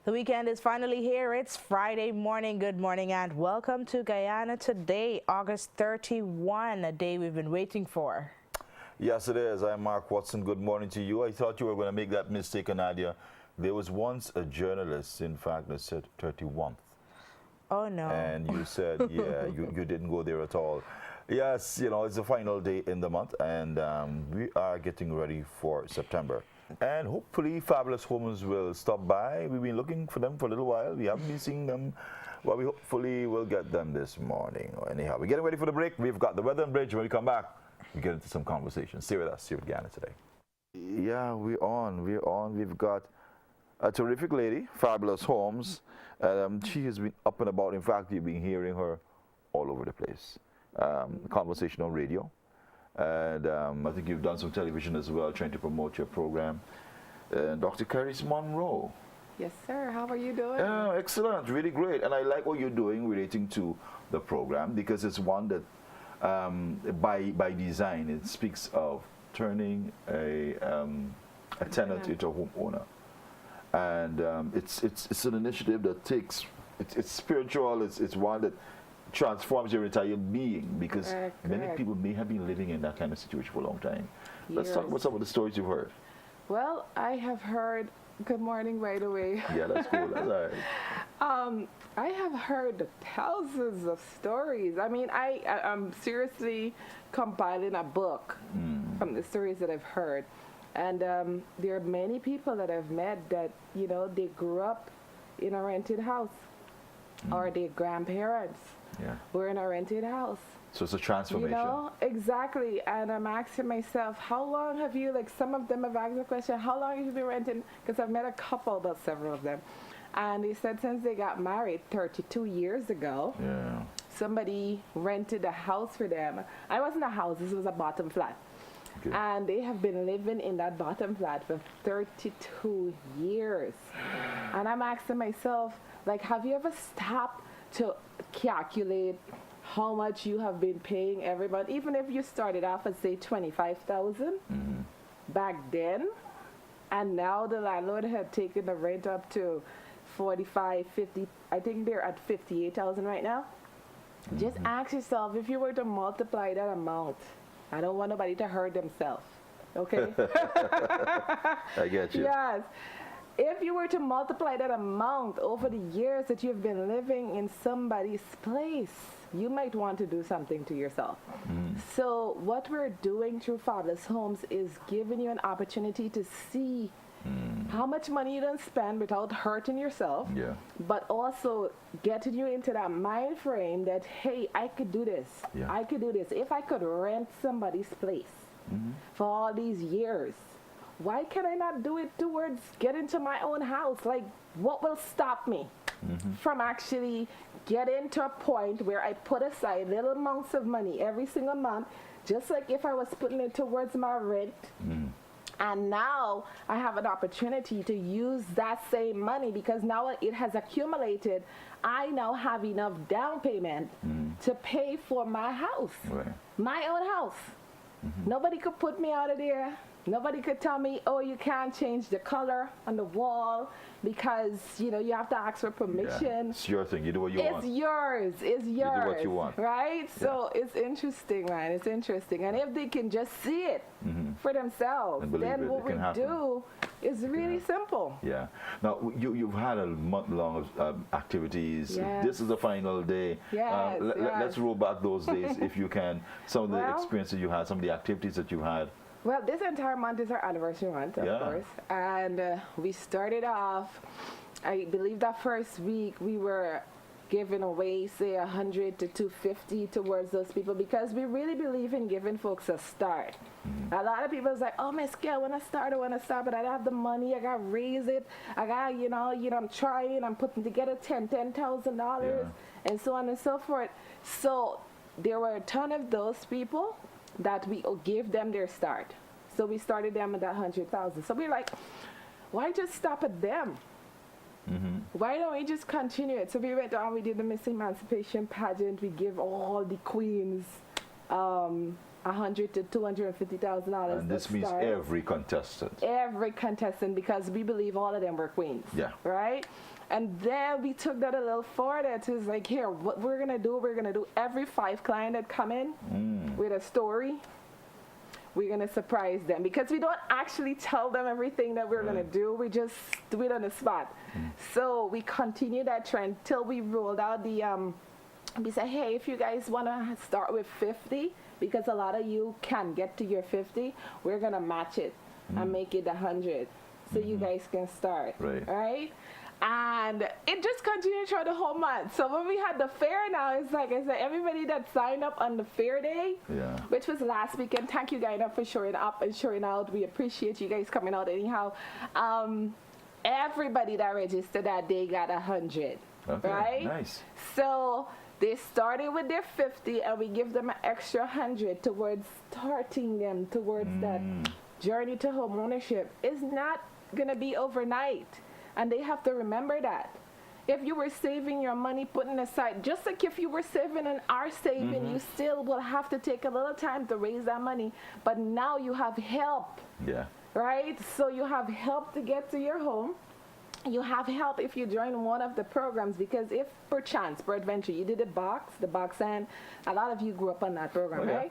The weekend is finally here. It's Friday morning. Good morning and welcome to Guyana Today, August 31, a day we've been waiting for. Yes, it is. I'm Mark Watson. Good morning to you. I thought you were going to make that mistake, Nadia. There was once a journalist, in fact, that said 31st. Oh, no. And you said, yeah, you didn't go there at all. Yes, you know, it's the final day in the month, and we are getting ready for September. And hopefully Fabulous Homes will stop by. We've been looking for them for a little while. We haven't been seeing them, but we hopefully will get them this morning. Anyhow, we're getting ready for the break. We've got the weather and bridge. When we come back, we get into some conversation. Stay with us here at Guyana Today. Yeah, we're on. We've got a terrific lady, Fabulous Homes. She has been up and about. In fact, you've been hearing her all over the place. Conversational radio. And I think you've done some television as well, trying to promote your program. Dr. Caris Monroe. Yes, sir. How are you doing? Excellent. Really great. And I like what you're doing relating to the program, because it's one that, by design, it speaks of turning a tenant into a homeowner. And it's an initiative that takes, it's spiritual, it's one that transforms your entire being, because many people may have been living in that kind of situation for a long time. Let's talk about some of the stories you've heard. Well, I have heard, good morning right away. Yeah, that's cool. That's all right. I have heard thousands of stories. I mean, I'm seriously compiling a book from the stories that I've heard. And there are many people that I've met that, you know, they grew up in a rented house, or their grandparents were in a rented house. So it's a transformation. You know, exactly. And I'm asking myself, how long have you, like some of them have asked the question, how long have you been renting? Because I've met a couple, about several of them. And they said since they got married 32 years ago, somebody rented a house for them. I wasn't a house, this was a bottom flat. Okay. And they have been living in that bottom flat for 32 years. And I'm asking myself, like, have you ever stopped to calculate how much you have been paying every month, even if you started off at say 25,000 back then, and now the landlord had taken the rent up to 45, 50, I think they're at 58,000 right now. Just ask yourself, if you were to multiply that amount, I don't want nobody to hurt themselves, okay? I get you. Yes. If you were to multiply that amount over the years that you've been living in somebody's place, you might want to do something to yourself. So what we're doing through Fabulous Homes is giving you an opportunity to see how much money you don't spend without hurting yourself, but also getting you into that mind frame that, hey, I could do this. I could do this. If I could rent somebody's place for all these years, why can I not do it towards getting to my own house? Like, what will stop me from actually getting to a point where I put aside little amounts of money every single month, just like if I was putting it towards my rent, and now I have an opportunity to use that same money because now it has accumulated. I now have enough down payment to pay for my house, my own house. Nobody could put me out of there. Nobody could tell me, oh, you can't change the color on the wall because, you know, you have to ask for permission. It's your thing. You do what you want. It's yours. It's yours. You do what you want. Right? So it's interesting, man. It's interesting. And if they can just see it for themselves, then what we do is really simple. Yeah. Now, you've had a month-long of activities. This is the final day. Let's roll back those days if you can. Some of the experiences you had, some of the activities that you had. Well, this entire month is our anniversary month, of course. And we started off, I believe that first week we were giving away, say, 100 to 250 towards those people, because we really believe in giving folks a start. A lot of people is like, oh, Miss Kay, I want to start, but I don't have the money. I got to raise it. I got, I'm trying. I'm putting together $10,000, and so on and so forth. So there were a ton of those people that we gave them their start. So we started them at that 100,000. So we're like, why just stop at them? Why don't we just continue it? So we went on, we did the Miss Emancipation pageant. We give all the queens $100,000 to $250,000. And this means every contestant. Every contestant, because we believe all of them were queens. Yeah. Right? And then we took that a little further. It was like, here, what we're going to do every 5 clients that come in with a story, we're going to surprise them, because we don't actually tell them everything that we're going to do. We just do it on the spot. So we continue that trend till we rolled out the, we said, hey, if you guys want to start with 50, because a lot of you can get to your 50, we're going to match it and make it 100. So you guys can start. Right? And it just continued throughout the whole month. So when we had the fair now, it's like I said, everybody that signed up on the fair day, which was last weekend, thank you guys for showing up and showing out. We appreciate you guys coming out anyhow. Everybody that registered that day got 100. Right? Nice. So they started with their 50, and we give them an extra 100 towards starting them towards that journey to home ownership. It's not going to be overnight. And they have to remember that. If you were saving your money, putting aside, just like if you were saving and are saving, you still will have to take a little time to raise that money. But now you have help. Right? So you have help to get to your home. You have help if you join one of the programs, because if perchance, peradventure, you did the box, and a lot of you grew up on that program, right?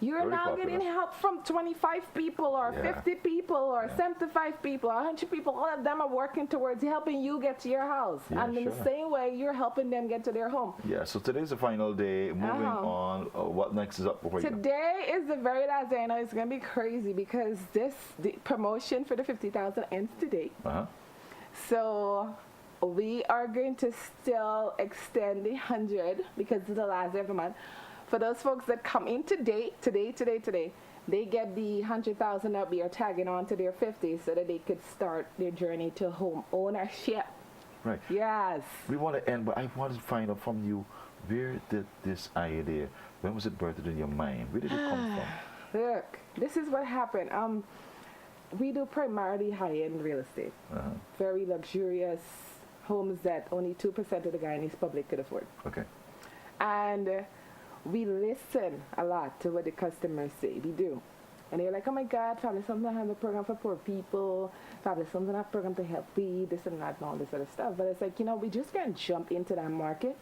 You're now getting help from 25 people or 50 people or 75 people or 100 people. All of them are working towards helping you get to your house. And in the same way, you're helping them get to their home. So today's the final day. Moving on, what next is up for you? Today is the very last day. I know it's going to be crazy, because the promotion for the 50,000 ends today. So we are going to still extend the 100, because it's the last day of the month. For those folks that come in today, they get the 100,000 that we are tagging on to their 50, so that they could start their journey to home ownership. Right. Yes. We want to end, but I want to find out from you, where did this idea, when was it birthed in your mind? Where did it come from? Look, this is what happened. We do primarily high-end real estate, very luxurious homes that only 2% of the Guyanese public could afford. And we listen a lot to what the customers say. We do. And they're like, oh my God, Fabulous Homes have a program for poor people. Fabulous Homes have a program to help feed, this and that and all this other stuff. But it's like, we just can't jump into that market.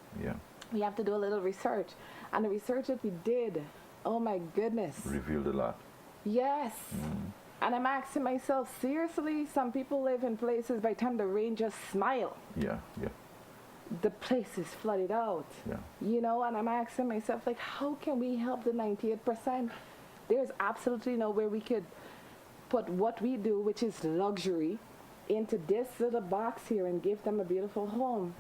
We have to do a little research. And the research that we did, oh my goodness. Revealed a lot. Yes. And I'm asking myself, seriously, some people live in places, by the time the rain just smile, the place is flooded out. And I'm asking myself, like, how can we help the 98%? There's absolutely no way we could put what we do, which is luxury, into this little box here and give them a beautiful home.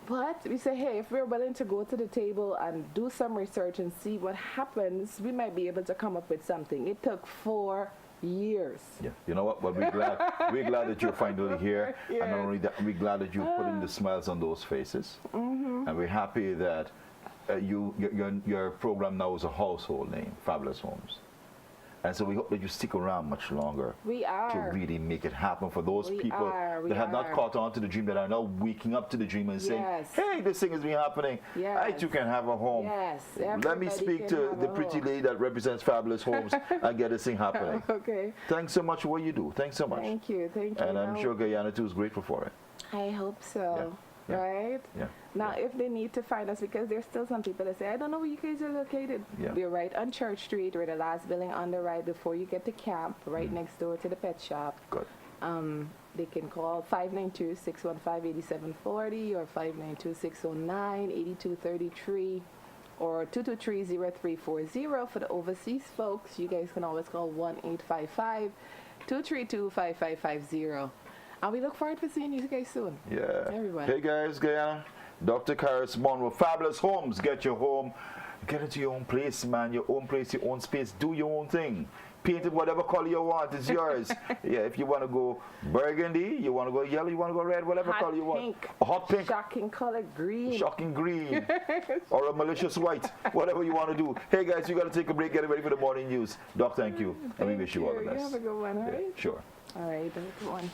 But we say, hey, if we're willing to go to the table and do some research and see what happens, we might be able to come up with something. It took 4 years. You know what? Well, we're glad that you're finally here. And not only that, we're glad that you're putting the smiles on those faces. And we're happy that your program now is a household name, Fabulous Homes. And so we hope that you stick around much longer. We are. To really make it happen for those people that have not caught on to the dream, that are now waking up to the dream and saying, hey, this thing has been happening. I too can have a home. Let me speak to the pretty lady that represents Fabulous Homes and get this thing happening. Thanks so much for what you do. Thanks so much. Thank you. And I'm sure Guyana too is grateful for it. I hope so. Right? Now, if they need to find us, because there's still some people that say, I don't know where you guys are located. We're right on Church Street. We're the last building on the right before you get to camp, right next door to the pet shop. Good. They can call 592-615-8740 or 592-609-8233 or 223-0340. For the overseas folks, you guys can always call 1-855-232-5550. And we look forward to seeing you guys soon. Yeah. Everyone. Hey guys, Guyana, Dr. Karis Monroe, Fabulous Homes. Get your home, get into your own place, man. Your own place, your own space. Do your own thing. Paint it whatever color you want. It's yours. Yeah, if you want to go burgundy, you want to go yellow, you want to go red, whatever color you want. A hot pink. Shocking color, green. Shocking green. Or a malicious white. Whatever you want to do. Hey, guys, you got to take a break. Get ready for the morning news. Doc, thank you. And we wish you all the best. You have a good one, all right? Sure. All right, that's one.